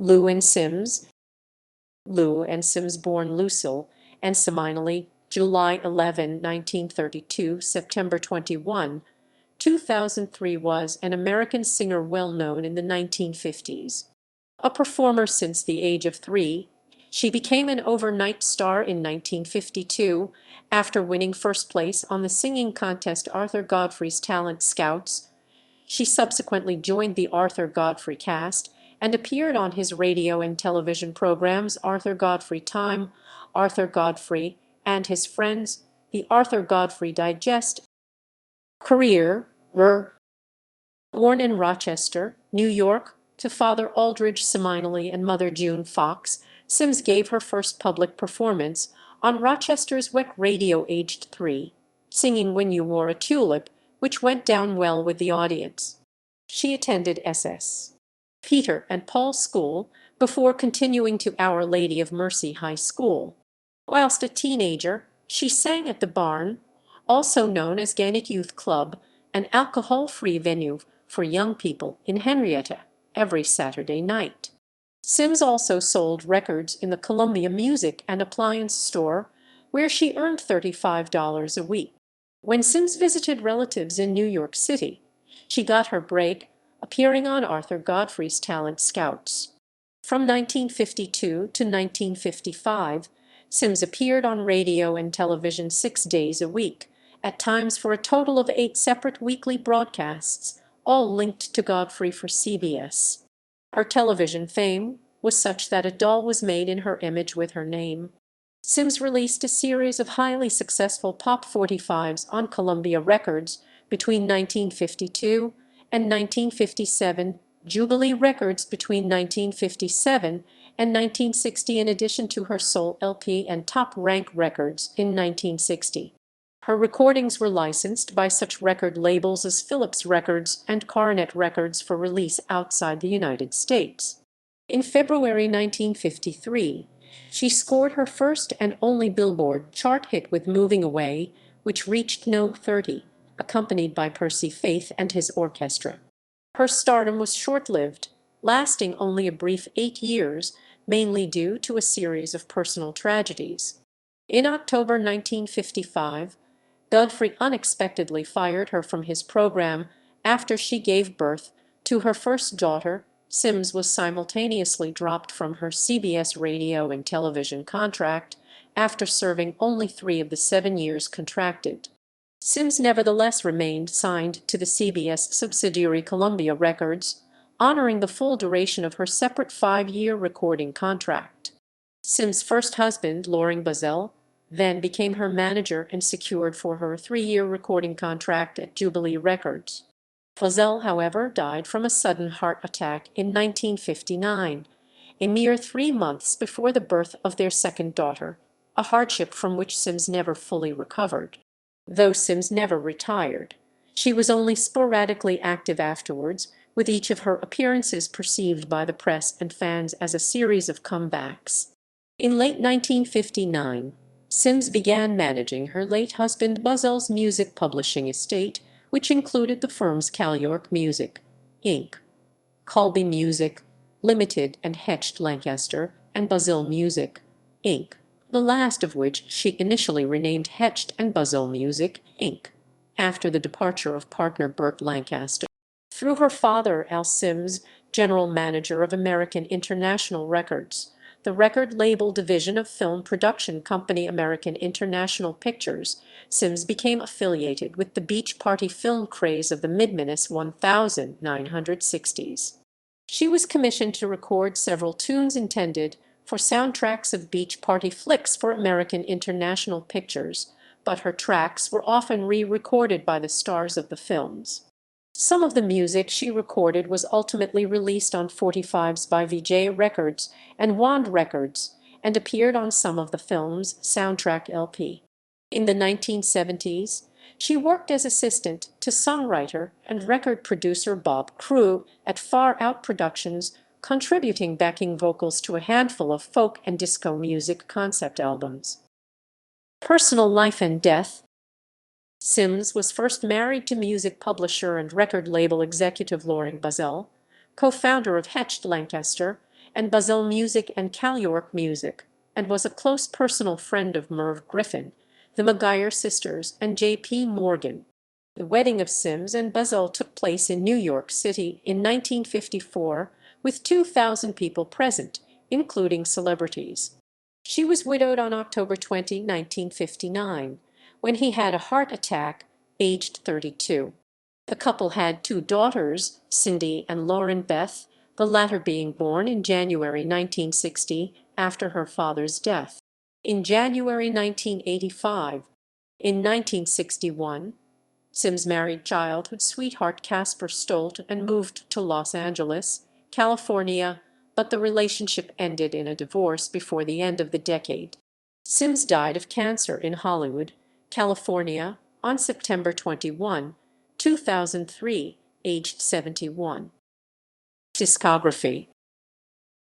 Lou and Sims. Lou and Sims, born Lucille Anne Ciminelli, July 11, 1932, September 21, 2003, was an American singer well known in the 1950s. A performer since the age of 3, she became an overnight star in 1952 after winning first place on the singing contest Arthur Godfrey's Talent Scouts. She subsequently joined the Arthur Godfrey cast and appeared on his radio and television programs Arthur Godfrey Time, Arthur Godfrey and His Friends, The Arthur Godfrey Digest. Career. Born in Rochester, New York, to father Aldridge Ciminelli and mother June Fox, Sims gave her first public performance on Rochester's WEC radio aged 3, singing When You Wore a Tulip, which went down well with the audience. She attended S.S. Peter and Paul School before continuing to Our Lady of Mercy High School. Whilst a teenager, she sang at the Barn, also known as Gannett Youth Club, an alcohol-free venue for young people in Henrietta, every Saturday night. Sims also sold records in the Columbia Music and Appliance Store, where she earned $35 a week. When Sims visited relatives in New York City, she got her break appearing on Arthur Godfrey's Talent Scouts. From 1952 to 1955, Sims appeared on radio and television 6 days a week, at times for a total of 8 separate weekly broadcasts, all linked to Godfrey for CBS. Her television fame was such that a doll was made in her image with her name. Sims released a series of highly successful Pop 45s on Columbia Records between 1952 and 1957, Jubilee Records between 1957 and 1960, in addition to her Soul LP and Top Rank Records in 1960. Her recordings were licensed by such record labels as Philips Records and Coronet Records for release outside the United States. In February 1953, she scored her first and only Billboard chart hit with Moving Away, which reached No. 30, accompanied by Percy Faith and his orchestra. Her stardom was short-lived, lasting only a brief 8 years, mainly due to a series of personal tragedies. In October 1955, Godfrey unexpectedly fired her from his program after she gave birth to her first daughter. Sims was simultaneously dropped from her CBS radio and television contract after serving only 3 of the 7 years contracted. Sims nevertheless remained signed to the CBS subsidiary Columbia Records, honoring the full duration of her separate 5-year recording contract. Sims' first husband, Loring Bazell, then became her manager and secured for her a 3-year recording contract at Jubilee Records. Bazell, however, died from a sudden heart attack in 1959, a mere 3 months before the birth of their second daughter, a hardship from which Sims never fully recovered. Though Sims never retired, she was only sporadically active afterwards, with each of her appearances perceived by the press and fans as a series of comebacks. In late 1959, Sims began managing her late husband Bazell's music publishing estate, which included the firms Cal-York Music, Inc., Colby Music, Limited, and Hecht Lancaster, and Bazell Music, Inc., the last of which she initially renamed Hecht and Bazell Music, Inc., after the departure of partner Burt Lancaster. Through her father, Al Sims, general manager of American International Records, the record label division of film production company American International Pictures, Sims became affiliated with the beach party film craze of the mid-1960s. She was commissioned to record several tunes intended for soundtracks of beach party flicks for American International Pictures, but her tracks were often re-recorded by the stars of the films. Some of the music she recorded was ultimately released on 45s by Vijay Records and Wand Records, and appeared on some of the film's soundtrack LP. In the 1970s, she worked as assistant to songwriter and record producer Bob Crew at Far Out Productions, contributing backing vocals to a handful of folk and disco music concept albums. Personal life and death. Sims was first married to music publisher and record label executive Loring Bazell, co-founder of Hecht Lancaster, and Basil Music and Cal York Music, and was a close personal friend of Merv Griffin, the Maguire sisters, and J.P. Morgan. The wedding of Sims and Basil took place in New York City in 1954, with 2,000 people present, including celebrities. She was widowed on October 20, 1959, when he had a heart attack, aged 32. The couple had two daughters, Cindy and Lauren Beth, the latter being born in January 1960 after her father's death. In January 1985, in 1961, Sims married childhood sweetheart Casper Stolt and moved to Los Angeles, California, but the relationship ended in a divorce before the end of the decade. Sims died of cancer in Hollywood, California, on September 21, 2003, aged 71. Discography.